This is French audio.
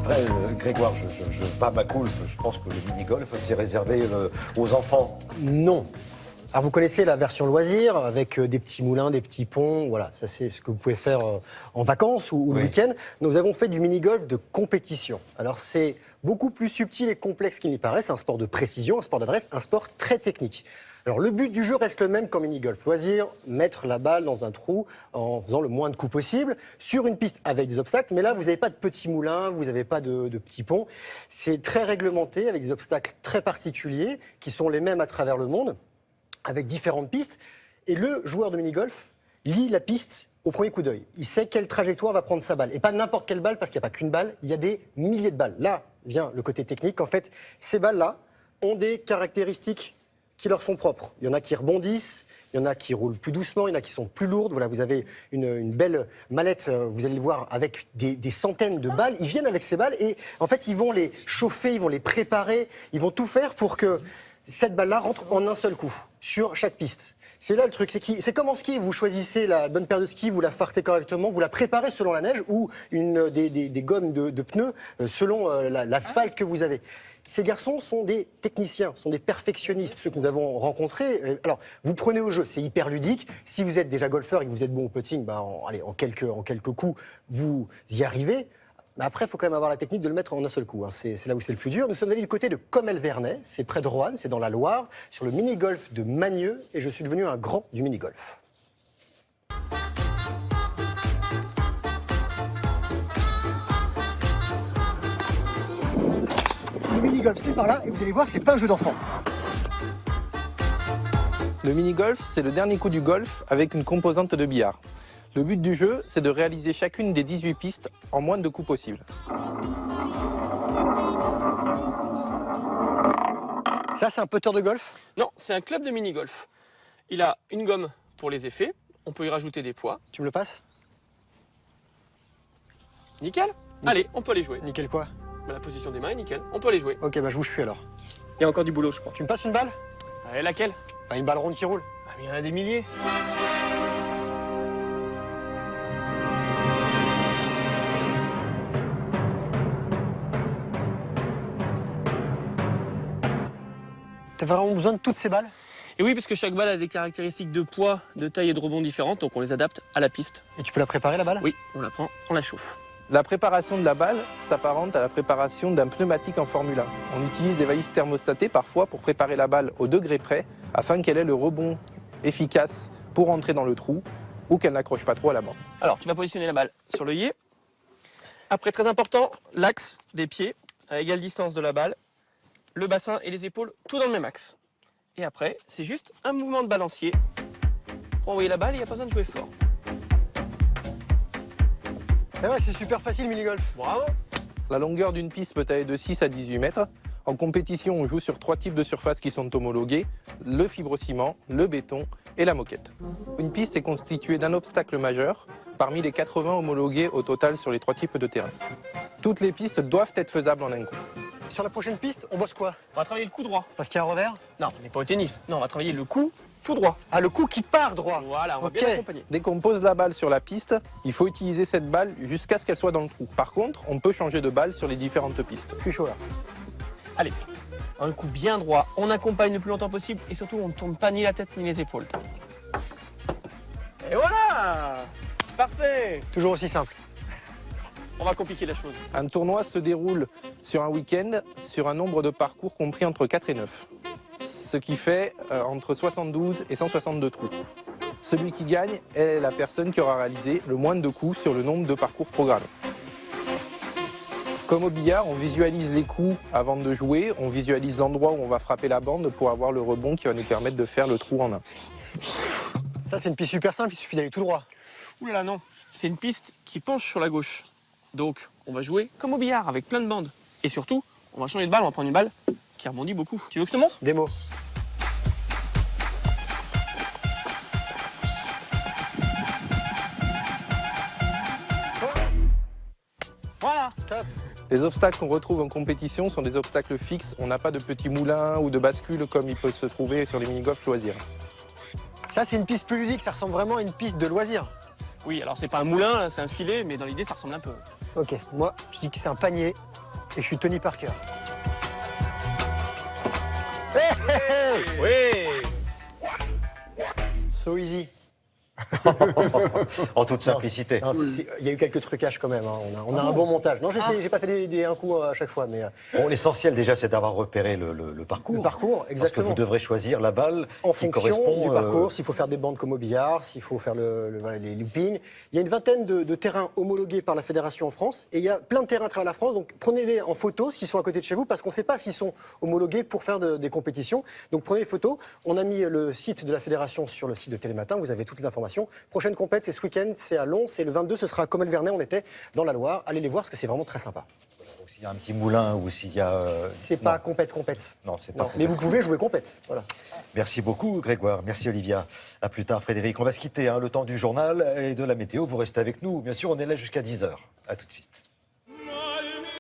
vrai, Grégoire, je bats ma coulpe. Je pense que le mini-golf, c'est réservé aux enfants. Non. Alors vous connaissez la version loisir avec des petits moulins, des petits ponts, voilà, ça c'est ce que vous pouvez faire en vacances ou le week-end. Nous avons fait du mini-golf de compétition. Alors c'est beaucoup plus subtil et complexe qu'il n'y paraît, c'est un sport de précision, un sport d'adresse, un sport très technique. Alors le but du jeu reste le même qu'en mini-golf loisir, mettre la balle dans un trou en faisant le moins de coups possible, sur une piste avec des obstacles, mais là vous n'avez pas de petits moulins, vous n'avez pas de petits ponts. C'est très réglementé avec des obstacles très particuliers qui sont les mêmes à travers le monde, avec différentes pistes, et le joueur de mini-golf lit la piste au premier coup d'œil. Il sait quelle trajectoire va prendre sa balle, et pas n'importe quelle balle, parce qu'il n'y a pas qu'une balle, il y a des milliers de balles. Là vient le côté technique, en fait, ces balles-là ont des caractéristiques qui leur sont propres. Il y en a qui rebondissent, il y en a qui roulent plus doucement, il y en a qui sont plus lourdes. Voilà, vous avez une belle mallette, vous allez le voir, avec des centaines de balles. Ils viennent avec ces balles, et en fait, ils vont les chauffer, ils vont les préparer, ils vont tout faire pour que cette balle-là rentre en un seul coup, sur chaque piste. C'est là le truc, c'est comme en ski, vous choisissez la bonne paire de skis, vous la fartez correctement, vous la préparez selon la neige ou des gommes de pneus selon l'asphalte que vous avez. Ces garçons sont des techniciens, sont des perfectionnistes, ceux que nous avons rencontrés. Alors, vous prenez au jeu, c'est hyper ludique. Si vous êtes déjà golfeur et que vous êtes bon au putting, en quelques coups, vous y arrivez. Mais après, il faut quand même avoir la technique de le mettre en un seul coup. Hein. C'est là où c'est le plus dur. Nous sommes allés du côté de Comelles-Vernay, c'est près de Roanne, c'est dans la Loire, sur le mini-golf de Magneux, et je suis devenu un grand du mini-golf. Le mini-golf, c'est par là, et vous allez voir, c'est pas un jeu d'enfant. Le mini-golf, c'est le dernier coup du golf avec une composante de billard. Le but du jeu, c'est de réaliser chacune des 18 pistes en moins de coups possible. Ça, c'est un putter de golf? Non, c'est un club de mini-golf. Il a une gomme pour les effets, on peut y rajouter des poids. Tu me le passes? Nickel. Allez, on peut aller jouer. Nickel quoi? La position des mains est nickel, on peut aller jouer. Ok, je bouge plus alors. Il y a encore du boulot, je crois. Tu me passes une balle? Allez, laquelle? Une balle ronde qui roule. Ah, mais il y en a des milliers. T'as vraiment besoin de toutes ces balles? Et oui, parce que chaque balle a des caractéristiques de poids, de taille et de rebond différentes, donc on les adapte à la piste. Et tu peux la préparer, la balle? Oui, on la prend, on la chauffe. La préparation de la balle s'apparente à la préparation d'un pneumatique en Formule 1. On utilise des valises thermostatées parfois pour préparer la balle au degré près, afin qu'elle ait le rebond efficace pour entrer dans le trou ou qu'elle n'accroche pas trop à la bande. Alors, tu vas positionner la balle sur le yé. Après, très important, l'axe des pieds à égale distance de la balle, le bassin et les épaules, tout dans le même axe. Et après, c'est juste un mouvement de balancier pour envoyer la balle, il n'y a pas besoin de jouer fort. Eh ouais, c'est super facile, mini-golf. Bravo! La longueur d'une piste peut aller de 6 à 18 mètres. En compétition, on joue sur 3 types de surfaces qui sont homologuées, le fibrociment, le béton et la moquette. Une piste est constituée d'un obstacle majeur, parmi les 80 homologués au total sur les 3 types de terrain. Toutes les pistes doivent être faisables en un coup. Sur la prochaine piste, on bosse quoi? On va travailler le coup droit. Parce qu'il y a un revers? Non, on n'est pas au tennis. Non, on va travailler le coup tout droit. Ah, le coup qui part droit. Voilà, on va Ok. bien l'accompagner. Dès qu'on pose la balle sur la piste, il faut utiliser cette balle jusqu'à ce qu'elle soit dans le trou. Par contre, on peut changer de balle sur les différentes pistes. Je suis chaud là. Allez, un coup bien droit, on accompagne le plus longtemps possible et surtout on ne tourne pas ni la tête ni les épaules. Et voilà! Parfait! Toujours aussi simple. On va compliquer la chose. Un tournoi se déroule sur un week-end sur un nombre de parcours compris entre 4 et 9. Ce qui fait entre 72 et 162 trous. Celui qui gagne est la personne qui aura réalisé le moins de coups sur le nombre de parcours programmés. Comme au billard, on visualise les coups avant de jouer, on visualise l'endroit où on va frapper la bande pour avoir le rebond qui va nous permettre de faire le trou en un. Ça, c'est une piste super simple, il suffit d'aller tout droit. Ouh là là, non, c'est une piste qui penche sur la gauche. Donc on va jouer comme au billard avec plein de bandes. Et surtout, on va changer de balle, on va prendre une balle qui rebondit beaucoup. Tu veux que je te montre? Démo. Voilà! Top. Les obstacles qu'on retrouve en compétition sont des obstacles fixes. On n'a pas de petits moulins ou de bascules comme il peut se trouver sur les mini-golf loisirs. Ça, c'est une piste plus ludique, ça ressemble vraiment à une piste de loisir. Oui, alors c'est pas un moulin, là, c'est un filet, mais dans l'idée ça ressemble un peu. Ok, moi, je dis que c'est un panier Et je suis Tony Parker. Oui. So easy. En toute simplicité. Non, il y a eu quelques trucages quand même. Hein. On a un bon montage. Non, j'ai pas fait un coup à chaque fois, mais Bon, l'essentiel déjà, c'est d'avoir repéré le parcours. le parcours, Parce que exactement. vous devrez choisir la balle En qui fonction correspond du parcours, s'il faut faire des bandes comme au billard, s'il faut faire voilà, les loopings. Il y a une vingtaine de terrains homologués par la fédération en France et il y a plein de terrains à travers la France. Donc prenez-les en photo s'ils sont à côté de chez vous parce qu'on ne sait pas s'ils sont homologués pour faire des compétitions. Donc prenez les photos. On a mis le site de la fédération sur le site de Télématin. Vous avez toutes les informations. Prochaine compète, c'est ce week-end, c'est à Lons. C'est le 22, ce sera à Comelles-Vernet. On était dans la Loire. Allez les voir parce que c'est vraiment très sympa. Donc, s'il y a un petit moulin ou s'il y a... C'est pas compète. Non, c'est pas Non, mais vous pouvez jouer compète. Voilà. Merci beaucoup Grégoire, merci Olivia. À plus tard Frédéric. On va se quitter, le temps du journal et de la météo. Vous restez avec nous. Bien sûr, on est là jusqu'à 10h. À tout de suite.